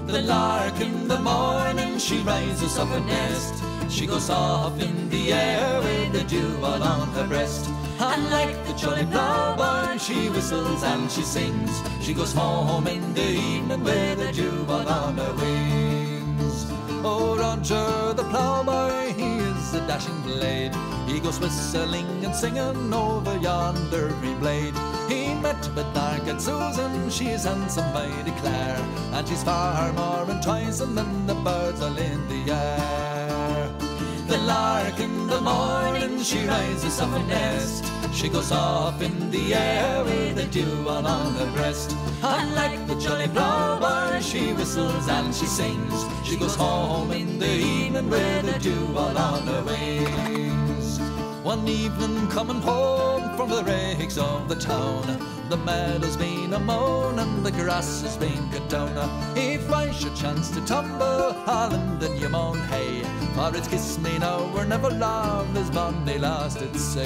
The lark in the morning, she rises up her nest. She goes off in the air with the dew all on her breast. And like the jolly ploughboy, she whistles and she sings. She goes home in the evening with the dew all on her wings. Oh, Roger the ploughboy, he is a dashing blade. He goes whistling and singing over yonder green blade. He met with dark-eyed Susan, she's handsome I declare, and she's far more enticing than the birds all in the air. The lark in the morning, she rises up her nest. She goes off in the air with the dew all on her breast. And like the jolly ploughboy, she whistles and she sings. She goes home in the evening with the dew all on her wings. One evening coming home from the rakes of the town, the meadow's been a mown and the grass has been cut down. If I should chance to tumble, Holland and you moan hey, for it's kiss me now or never loved as bonny lass did say.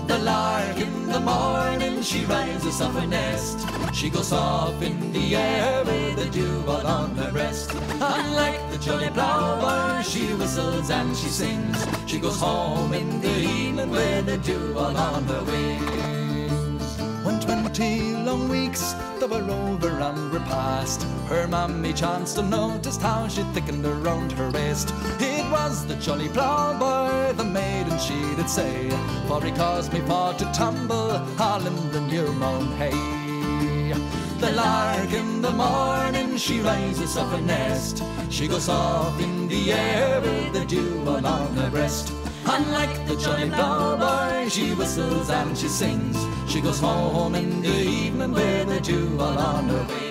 The lark in the morning, she rises off her nest. She goes off in the air with the dew all on her breast. And like the jolly ploughboy, she whistles and she sings. She goes home in the evening with the dew all on her wings. When 20 long weeks they were over and were past, her mammy chanced to notice how she thickened around her waist. It was the jolly ploughboy, the maiden she did say, for he caused me for to tumble, Holland and you moan hey. The lark in the morning, she rises off her nest. She goes off in the air with the dew all on her breast. And like the jolly ploughboy, she whistles and she sings. She goes home in the evening with the dew all on her wings.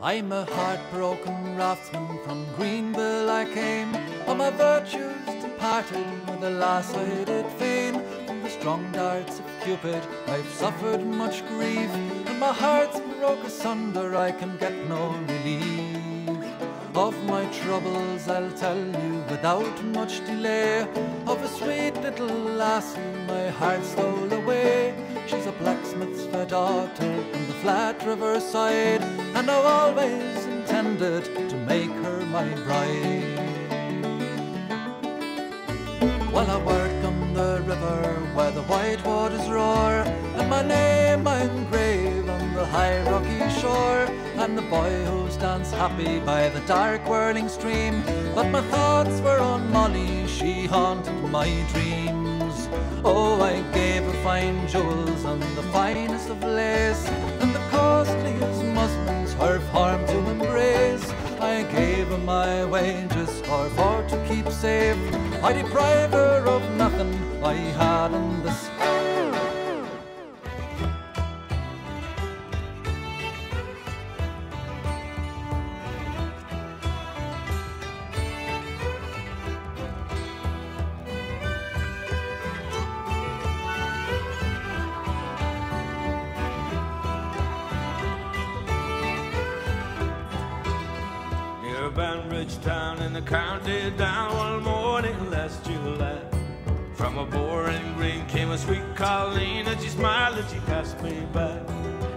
I'm a heartbroken raftsman, from Greenville I came. All my virtues departed with the lass I did fain. From the strong darts of Cupid I've suffered much grief, and my heart's broke asunder, I can get no relief. Of my troubles I'll tell you without much delay, of a sweet little lassie my heart stole away. She's a blacksmith's fair daughter on the flat river side, and I've always intended to make her my bride. While I work on the river where the white waters roar, and my name I engrave on the high rocky shore, and the boy who stands happy by the dark whirling stream. But my thoughts were on Molly, she haunted my dreams. Oh, I gave her fine jewels and the finest of lace, and the costliest muslins her form to embrace. I gave her my wages, or for to keep safe, I deprived her of nothing I had in this. Banbridge town in the county down one morning last July. From a boring green came a sweet Colleen, and she smiled as she passed me by.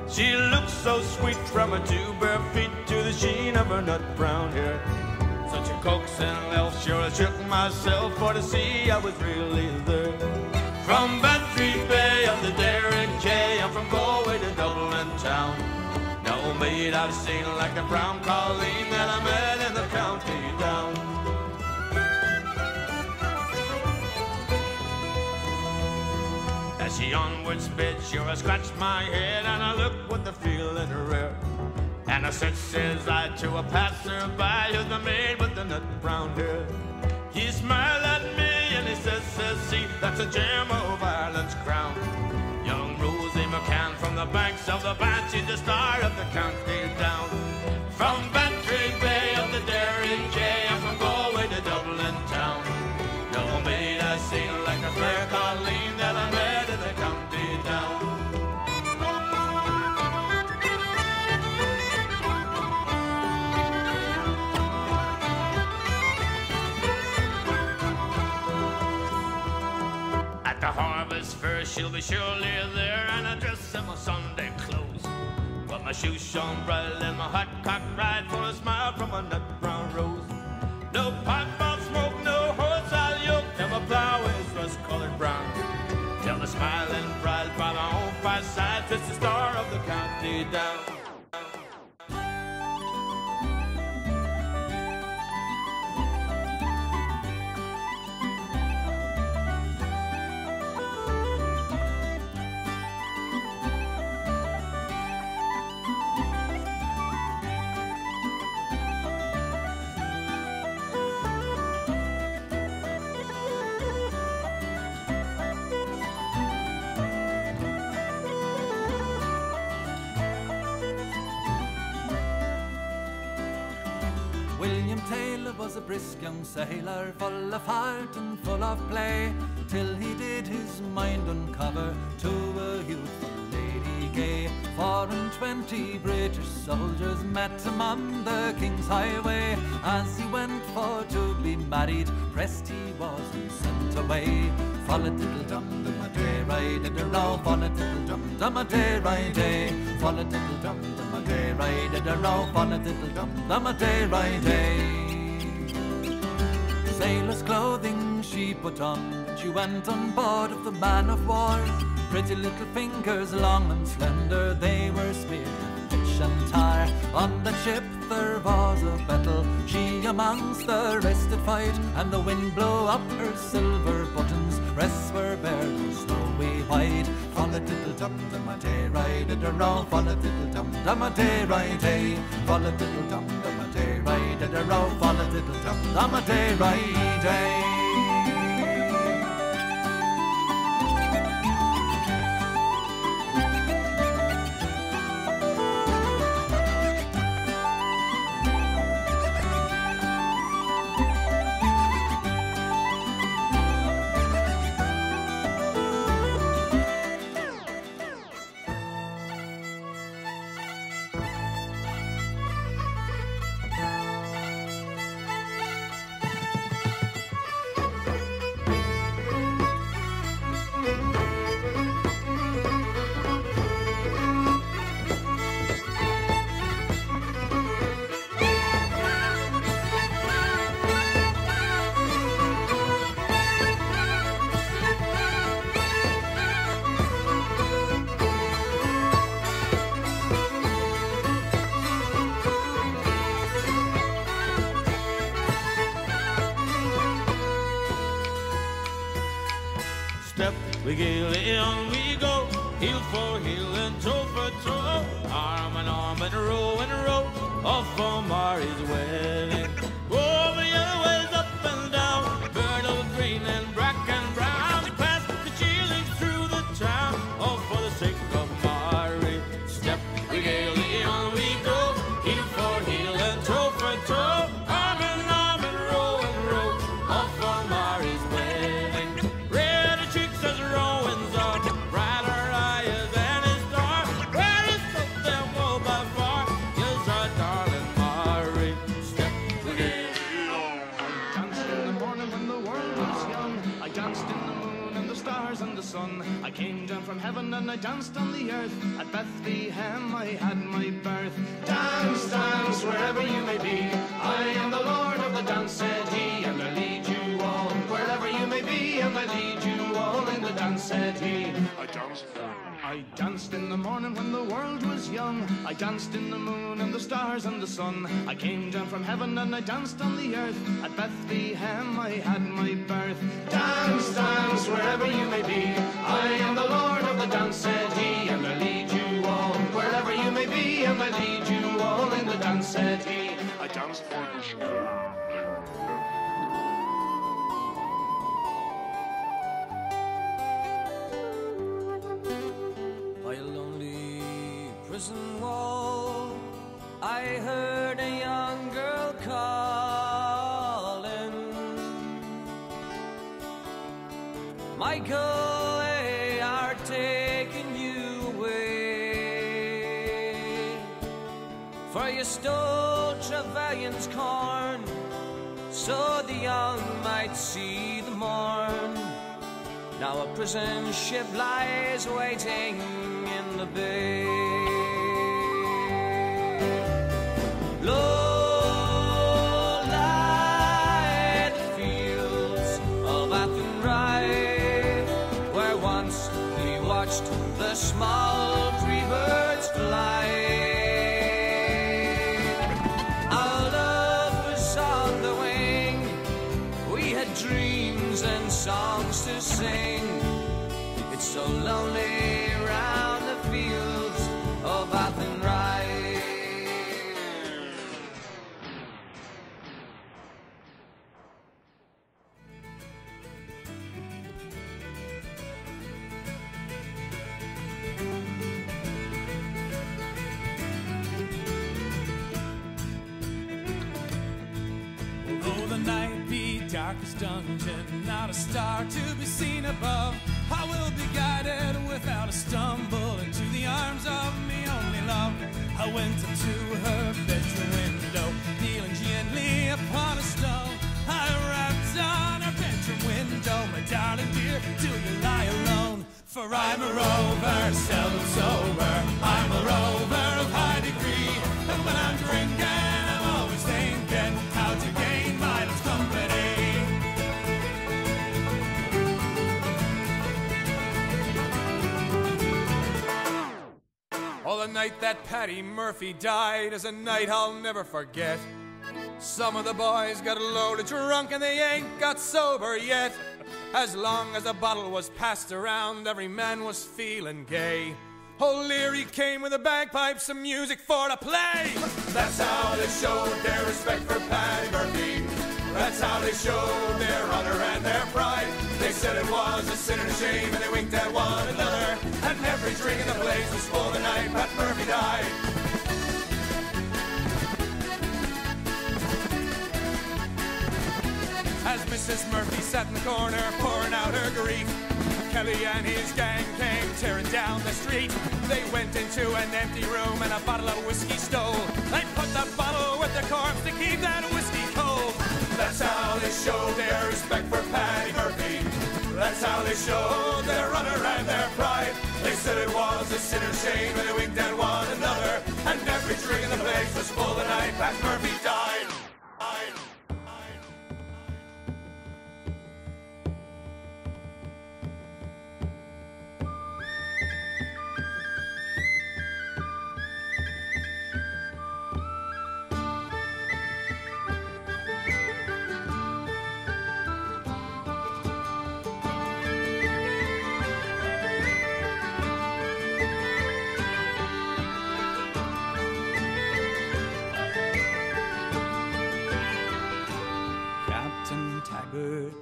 She looked so sweet from her two bare feet to the sheen of her nut brown hair. Such a coaxing elf, sure I shook myself for to see I was really there. From Bantry Bay up the Derrick Quay, I'm from Galway to Dublin town. No maid I've seen like the brown Colleen that I met in the county down. As she onward sped, sure I scratched my head, and I looked with the feeling rare. And I says I to a passer-by, who's the maid with the nut brown hair. He smiled at me and he says, see, that's a gem of Ireland's crown. Young Rosie McCann from the banks of the Banff, she's the star of the county down. From Bantry Bay up the Derrick Quay, I'm from Galway to Dublin town. No maid I seen like a fair Colleen that I met in the county down. is fair, she'll be surely there, and I dress in my Sunday clothes. But my shoes shone bright and my hot cock ride for a smile from a nut brown rose. No pipe of smoke, no horse I'll yoke, till my plow is rust-colored brown. Till the smiling bride by my own fireside fits the star of the county down. Was a brisk young sailor, full of heart and full of play, till he did his mind uncover to a youthful lady gay. 24 British soldiers met him on the King's Highway. As he went for to be married, pressed he was and sent away. Follow-diddle-dum-dum-a-day, ride-a-row, follow-diddle-dum-dum-a-day, ride-a. Follow-diddle-dum-dum-a-day, ride-a-row, follow-diddle-dum-dum-a-day, ride-a. Sailor's clothing she put on, she went on board of the man of war. Pretty little fingers, long and slender, they were smeared with pitch and tar. On that ship there was a battle, she amongst the rest did fight, and the wind blew up her silver buttons, breasts were bare and snowy white. Follow-diddle-dum-dum-a-day, ride-a-row, follow-diddle-dum-dum-a-day, ride-a. Follow-diddle-dum-dum-a-day, ride-a-row, follow-diddle-dum-dum-a-day, ride-a. We gaily on we go, heel for heel and toe for toe, arm in arm and row, off for Mary's wedding. Over the other ways up and down, bird of green and black and brown, we pass the cheerleads through the town, all for the sake of Mary. Step, we gaily on we go, heel for heel and toe for toe, arm in arm and row, off for Mary's wedding. Red cheeks as Rowan's on, brighter eyes than his star, brightest of them all by far, is our darling Mary. Step again. I danced in the morning when the world was young. I danced in the moon and the stars and the sun. I came down from heaven and I danced on the earth. At Bethlehem I had my birth. Dance, dance, wherever you may be. I am the Lord of the dance, said he, and I lead you all. Wherever you may be, and I lead you all in the dance, said he. I danced in the morning when the world was young. I danced in the moon and the stars and the sun. I came down from heaven and I danced on the earth. At Bethlehem I had my birth. Dance, dance, wherever you may be. I am the Lord of the dance, said he, and I lead you all. Wherever you may be, and I lead you all in the dance, said he. I danced for you. Prison wall, I heard a young girl calling, Michael, they are taking you away, for you stole Trevelyan's corn, so the young might see the morn. Now a prison ship lies waiting in the bay. Low lie the fields of Athenry, where once we watched the small tree birds fly. Our love was on the wing, we had dreams and songs to sing. It's so lonely round the fields of Athenry. Though the night be darkest dungeon, not a star to be seen above, I will be guided without a stumble into the arms of me only love. I went up to her bedroom window, kneeling gently upon a stone. I rapped on her bedroom window, my darling dear, do you lie alone? For I'm a rover, seldom sober, I'm a rover of high degree, and when I'm drinking, I'm always thinking how to gain my love's company. Oh, the night that Paddy Murphy died is a night I'll never forget. Some of the boys got loaded drunk and they ain't got sober yet. As long as a bottle was passed around, every man was feeling gay. O'Leary came with the bagpipes and music for to play. That's how they showed their respect for Paddy Murphy. That's how they showed their honor and their pride. They said it was a sin and a shame, and they winked at one another. And every drink in the place was full the night Pat Murphy died. As Mrs. Murphy sat in the corner pouring out her grief, Kelly and his gang came tearing down the street. They went into an empty room and a bottle of whiskey stole. They put the bottle with the corpse to keep that whiskey cold. That's how they showed their respect for Paddy Murphy. That's how they showed their honor and their pride. They said it was a sin and shame, and they winked at one another. And every drink in the place was full the night Pat Murphy died.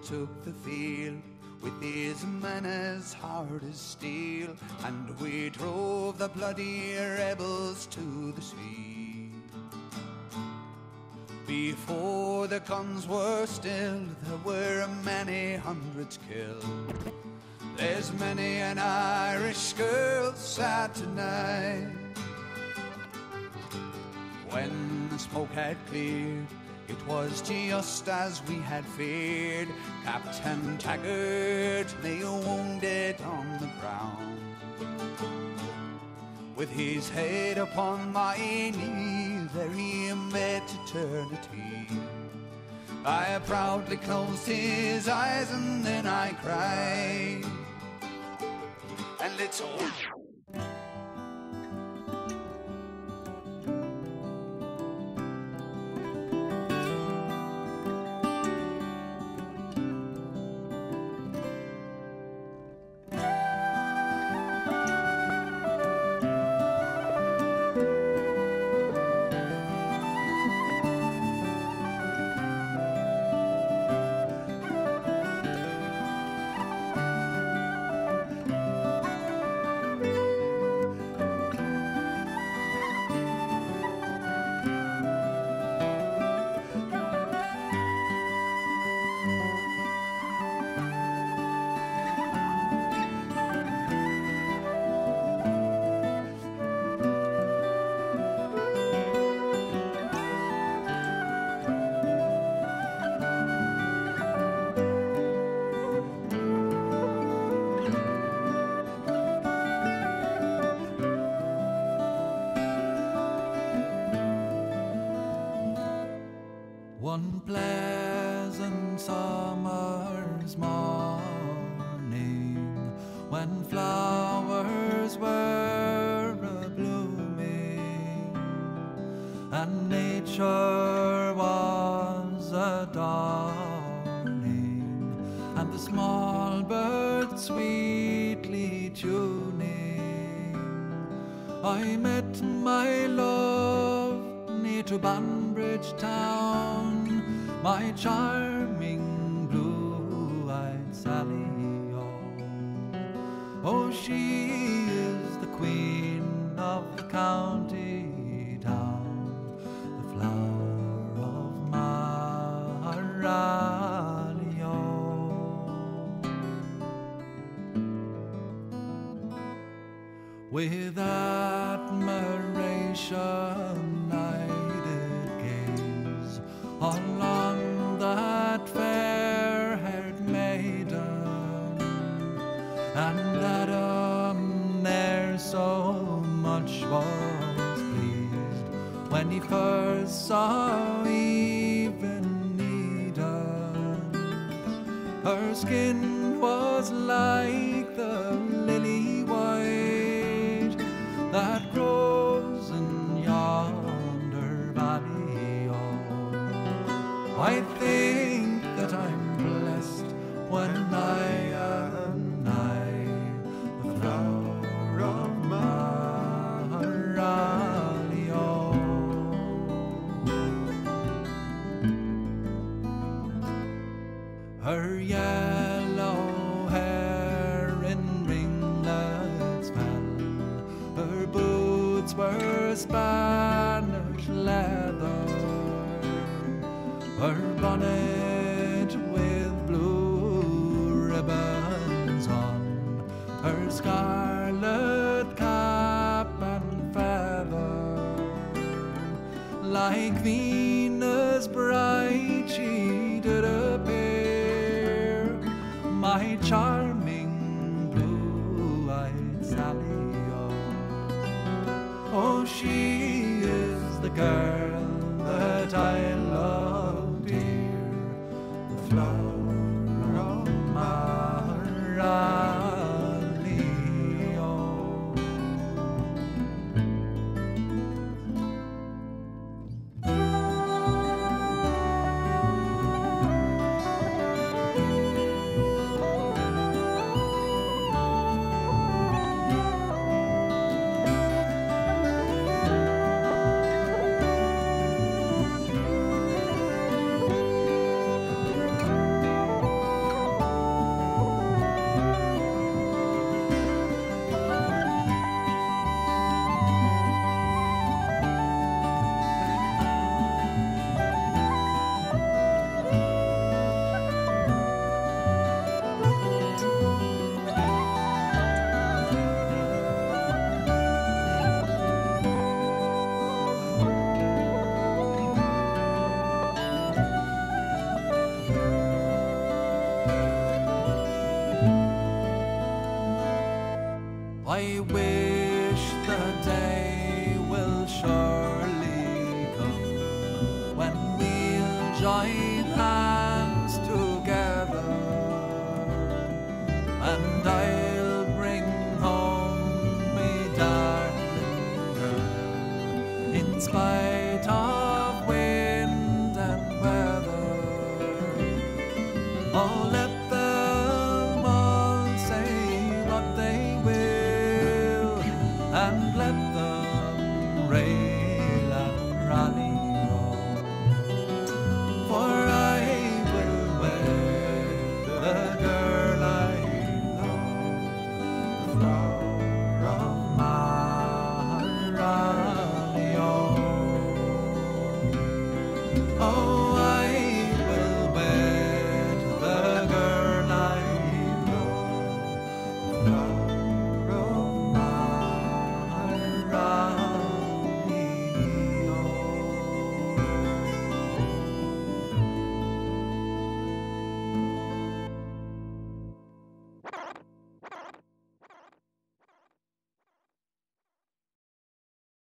Took the field with his men as hard as steel, and we drove the bloody rebels to the sea. Before the guns were still, there were many hundreds killed. There's many an Irish girl sad tonight. When the smoke had cleared, it was just as we had feared. Captain Taggart lay wounded on the ground, with his head upon my knee. There he met eternity. I proudly closed his eyes and then I cried. And it's all Christmas morning, when flowers were a-blooming and nature was adorning, and the small birds sweetly tuning, I met my love near to Banbridge town, my charming blue-eyed Sally. Oh, she is the queen of the county town, the flower of Maralio. With admiration I did gaze along that fair-haired maiden, and Adam ne'er so much was pleased when he first saw Eve in Eden. Her skin was like the lily white that grows in yonder valley. Oh, I think that I'm blessed when I am nigh the flower of Maralio. Her yellow hair in ringlets fell, her boots were Spanish leather, her bonnet with blue ribbons on, her scarlet cap and feather, like Venus bright she did appear, my charming